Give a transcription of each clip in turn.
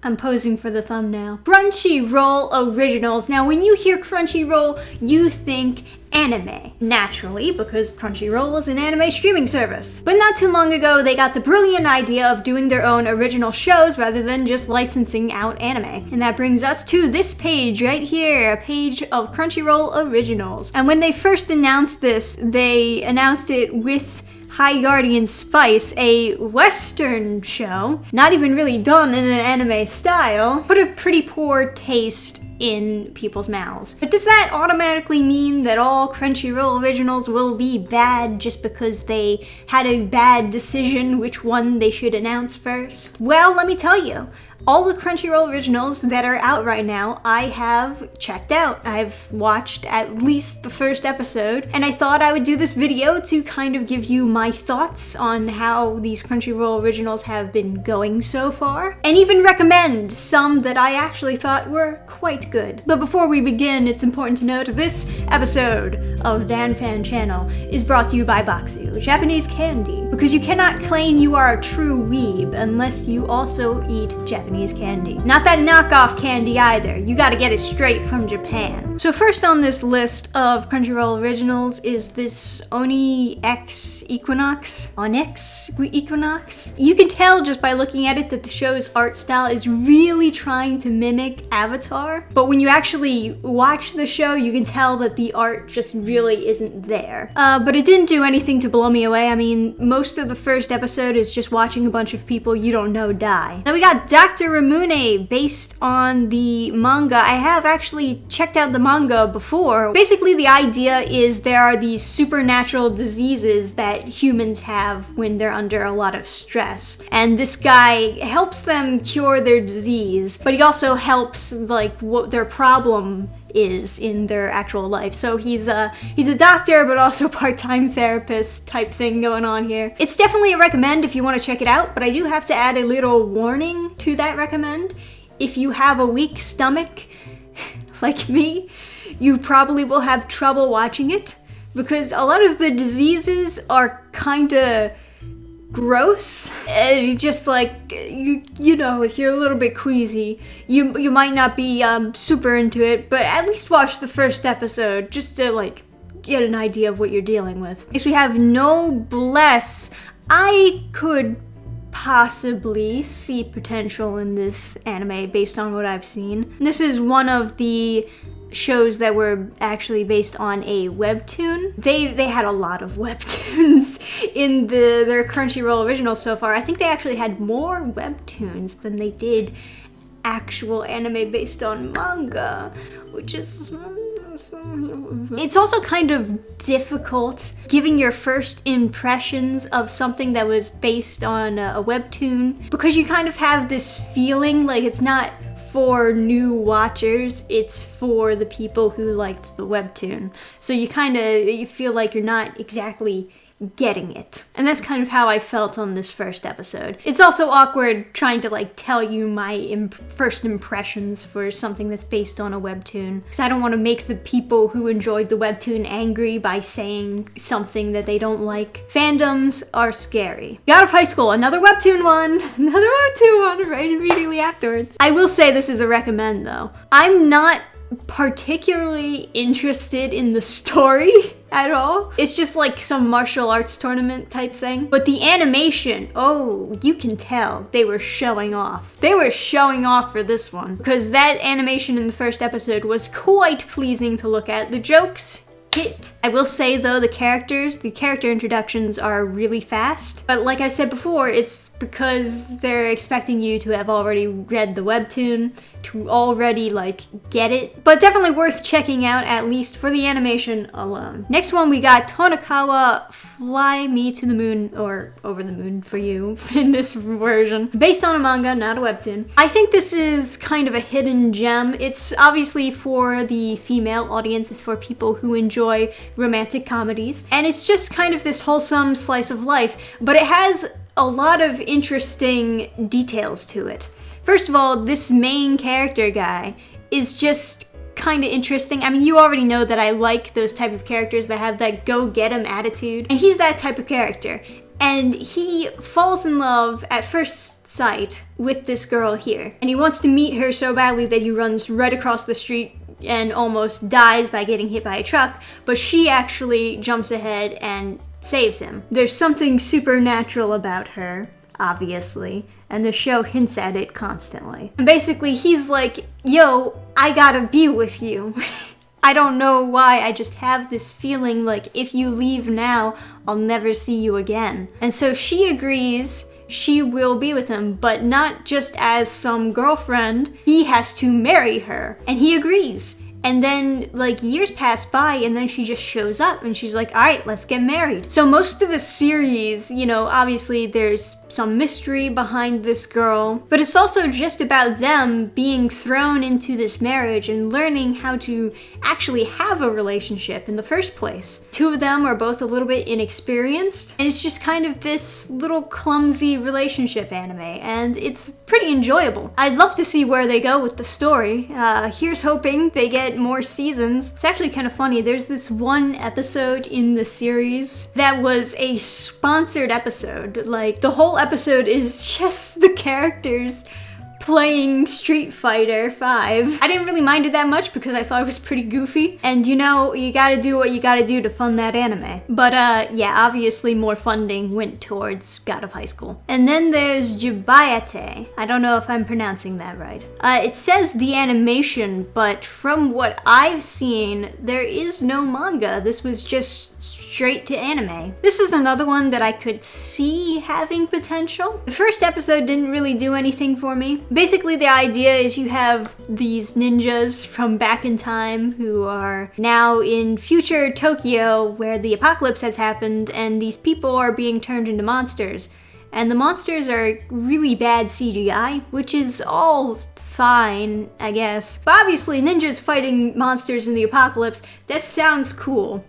I'm posing for the thumbnail. Crunchyroll Originals. Now, when you hear Crunchyroll, you think anime. Naturally, because Crunchyroll is an anime streaming service. But not too long ago, they got the brilliant idea of doing their own original shows rather than just licensing out anime. And that brings us to this page right here, a page of Crunchyroll Originals. And when they first announced this, they announced it with High Guardian Spice, a Western show, not even really done in an anime style, but a pretty poor taste in people's mouths. But does that automatically mean that all Crunchyroll Originals will be bad just because they had a bad decision which one they should announce first? Well, let me tell you. All the Crunchyroll Originals that are out right now, I have checked out. I've watched at least the first episode, and I thought I would do this video to kind of give you my thoughts on how these Crunchyroll Originals have been going so far, and even recommend some that I actually thought were quite good. But before we begin, it's important to note this episode of Dan Fan Channel is brought to you by Boxu, Japanese candy, because you cannot claim you are a true weeb unless you also eat Japanese candy. Not that knockoff candy either. You gotta get it straight from Japan. So first on this list of Crunchyroll Originals is this Oni X Equinox. Onyx Equinox? You can tell just by looking at it that the show's art style is really trying to mimic Avatar. But when you actually watch the show, you can tell that the art just really isn't there. But it didn't do anything to blow me away. I mean, most of the first episode is just watching a bunch of people you don't know die. Now we got Dr. Ramune, based on the manga. I have actually checked out the manga before. Basically, the idea is there are these supernatural diseases that humans have when they're under a lot of stress. And this guy helps them cure their disease, but he also helps, like, what their problem is in their actual life. So he's a doctor, but also part-time therapist type thing going on here. It's definitely a recommend if you want to check it out, but I do have to add a little warning to that recommend. If you have a weak stomach, like me, you probably will have trouble watching it, because a lot of the diseases are kinda gross. Just like, you know, if you're a little bit queasy, you might not be super into it, but at least watch the first episode just to like get an idea of what you're dealing with. Next we have Noblesse. I could possibly see potential in this anime based on what I've seen. And this is one of the shows that were actually based on a webtoon. They had a lot of webtoons in their Crunchyroll Originals so far. I think they actually had more webtoons than they did actual anime based on manga, which is... It's also kind of difficult giving your first impressions of something that was based on a webtoon, because you kind of have this feeling like it's not for new watchers, it's for the people who liked the webtoon. So you feel like you're not exactly getting it. And that's kind of how I felt on this first episode. It's also awkward trying to like tell you my first impressions for something that's based on a webtoon, because I don't want to make the people who enjoyed the webtoon angry by saying something that they don't like. Fandoms are scary. God of High School, another webtoon one right immediately afterwards. I will say this is a recommend though. I'm not particularly interested in the story at all. It's just like some martial arts tournament type thing. But the animation, oh, you can tell they were showing off. They were showing off for this one, because that animation in the first episode was quite pleasing to look at. The jokes hit. I will say though, the character introductions are really fast. But like I said before, it's because they're expecting you to have already read the webtoon, to already like get it. But definitely worth checking out, at least for the animation alone. Next one we got Tanakawa Fly Me to the Moon, or Over the Moon for you in this version. Based on a manga, not a webtoon. I think this is kind of a hidden gem. It's obviously for the female audience. It's for people who enjoy romantic comedies. And it's just kind of this wholesome slice of life, but it has a lot of interesting details to it. First of all, this main character guy is just kind of interesting. I mean, you already know that I like those type of characters that have that go-get-em attitude, and he's that type of character. And he falls in love at first sight with this girl here. And he wants to meet her so badly that he runs right across the street and almost dies by getting hit by a truck, but she actually jumps ahead and saves him. There's something supernatural about her, obviously, and the show hints at it constantly. And basically, he's like, yo, I gotta be with you. I don't know why, I just have this feeling like if you leave now, I'll never see you again. And so she agrees she will be with him, but not just as some girlfriend. He has to marry her, and he agrees. And then, like, years pass by, and then she just shows up, and she's like, all right, let's get married. So most of the series, you know, obviously there's some mystery behind this girl, but it's also just about them being thrown into this marriage and learning how to actually have a relationship in the first place. Two of them are both a little bit inexperienced, and it's just kind of this little clumsy relationship anime, and it's pretty enjoyable. I'd love to see where they go with the story. Here's hoping they get more seasons. It's actually kind of funny. There's this one episode in the series that was a sponsored episode. Like, the whole episode is just the characters playing Street Fighter 5. I didn't really mind it that much because I thought it was pretty goofy. And you know, you gotta do what you gotta do to fund that anime. But yeah, obviously more funding went towards God of High School. And then there's Jubaite. I don't know if I'm pronouncing that right. It says the animation, but from what I've seen, there is no manga. This was just straight to anime. This is another one that I could see having potential. The first episode didn't really do anything for me. Basically, the idea is you have these ninjas from back in time who are now in future Tokyo where the apocalypse has happened and these people are being turned into monsters. And the monsters are really bad CGI, which is all fine, I guess. But obviously, ninjas fighting monsters in the apocalypse, that sounds cool.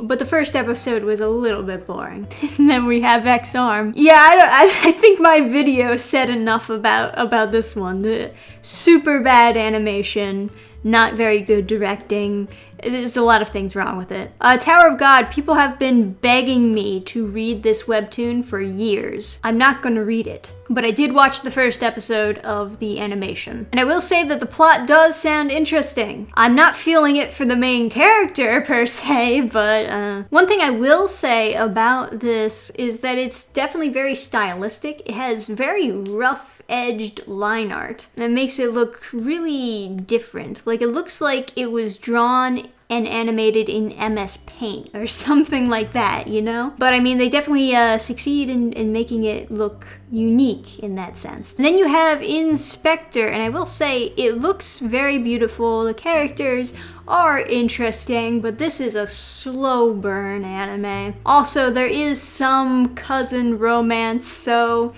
But the first episode was a little bit boring. And then we have X-Arm. Yeah, I think my video said enough about this one. The super bad animation, not very good directing. There's a lot of things wrong with it. Tower of God, people have been begging me to read this webtoon for years. I'm not gonna read it, but I did watch the first episode of the animation. And I will say that the plot does sound interesting. I'm not feeling it for the main character per se, but one thing I will say about this is that it's definitely very stylistic. It has very rough-edged line art, and it makes it look really different. Like, it looks like it was drawn and animated in MS Paint or something like that, you know? But I mean, they definitely succeed in making it look unique in that sense. And then you have Inspector, and I will say it looks very beautiful. The characters are interesting, but this is a slow burn anime. Also, there is some cousin romance, so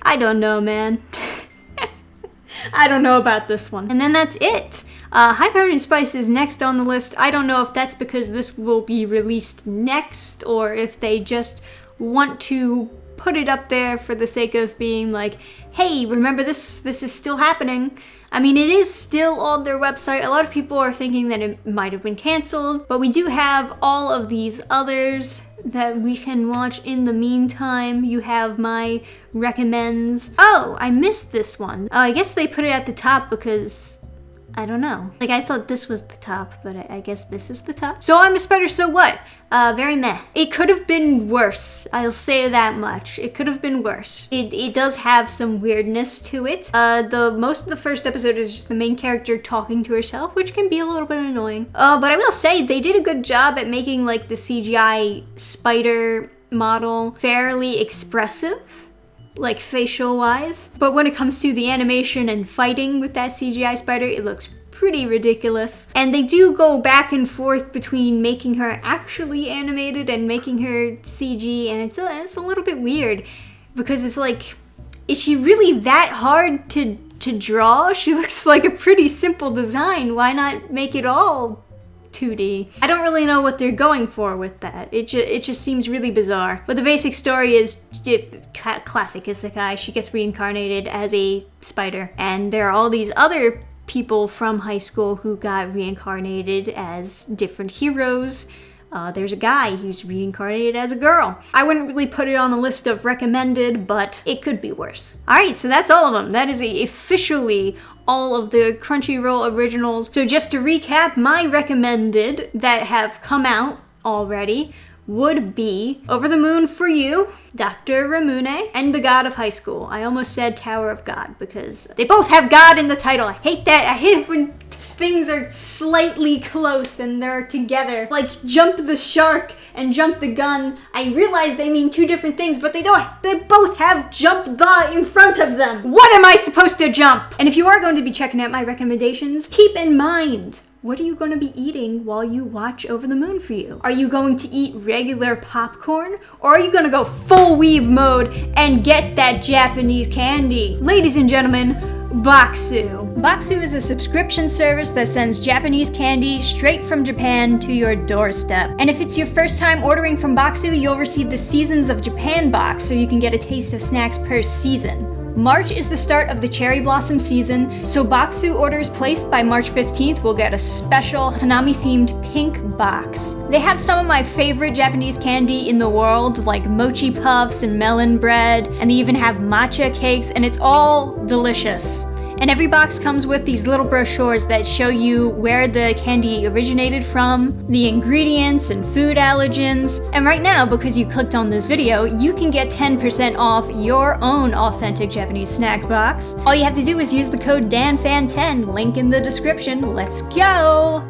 I don't know, man. I don't know about this one. And then that's it. High Powered and Spice is next on the list. I don't know if that's because this will be released next or if they just want to put it up there for the sake of being like, hey, remember this is still happening. I mean, it is still on their website. A lot of people are thinking that it might have been canceled, but we do have all of these others that we can watch in the meantime. You have my recommends. Oh, I missed this one. I guess they put it at the top because I don't know. Like, I thought this was the top, but I guess this is the top. So I'm a Spider, so what? Very meh. It could have been worse. I'll say that much. It could have been worse. It does have some weirdness to it. Most of the first episode is just the main character talking to herself, which can be a little bit annoying. But I will say they did a good job at making like the CGI spider model fairly expressive, like facial wise. But when it comes to the animation and fighting with that CGI spider, it looks pretty ridiculous. And they do go back and forth between making her actually animated and making her CG, and it's a little bit weird because it's like, is she really that hard to draw? She looks like a pretty simple design. Why not make it all 2D? I don't really know what they're going for with that. It just seems really bizarre. But the basic story is classic isekai. She gets reincarnated as a spider, and there are all these other people from high school who got reincarnated as different heroes, there's a guy who's reincarnated as a girl. I wouldn't really put it on a list of recommended, but it could be worse. Alright, so that's all of them. That is officially all of the Crunchyroll Originals. So just to recap, my recommended that have come out already would be Over the Moon for You, Dr. Ramune, and The God of High School. I almost said Tower of God because they both have God in the title. I hate that. I hate it when things are slightly close and they're together. Like Jump the Shark and Jump the Gun. I realize they mean two different things, but they don't. They both have Jump the in front of them. What am I supposed to jump? And if you are going to be checking out my recommendations, keep in mind, what are you going to be eating while you watch Over the Moon for You? Are you going to eat regular popcorn? Or are you going to go full weeb mode and get that Japanese candy? Ladies and gentlemen, Boxu. Boxu is a subscription service that sends Japanese candy straight from Japan to your doorstep. And if it's your first time ordering from Boxu, you'll receive the Seasons of Japan box so you can get a taste of snacks per season. March is the start of the cherry blossom season, so Boxu orders placed by March 15th will get a special Hanami-themed pink box. They have some of my favorite Japanese candy in the world, like mochi puffs and melon bread, and they even have matcha cakes, and it's all delicious. And every box comes with these little brochures that show you where the candy originated from, the ingredients and food allergens. And right now, because you clicked on this video, you can get 10% off your own authentic Japanese snack box. All you have to do is use the code DANFAN10, link in the description. Let's go!